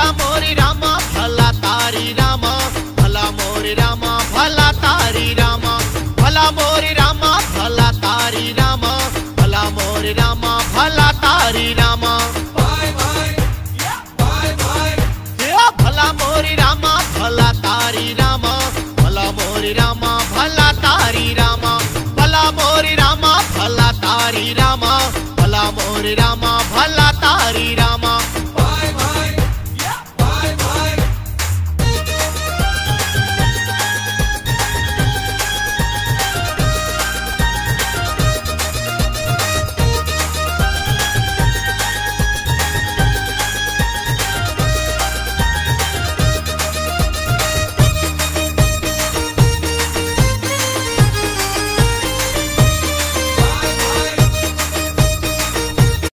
भला मोरी रामा भला तारी रामा, भला मोरी रामा भला तारी रामा, भला मोरी रामा भला तारी रामा, भला मोरी रामा भला तारी रामा। भला मोरी रामा भला तारी रामा, भला मोरी रामा भला तारी रामा, भला मोरी रामा भला तारी रामा, भला मोरी रामा भला तारी रामा।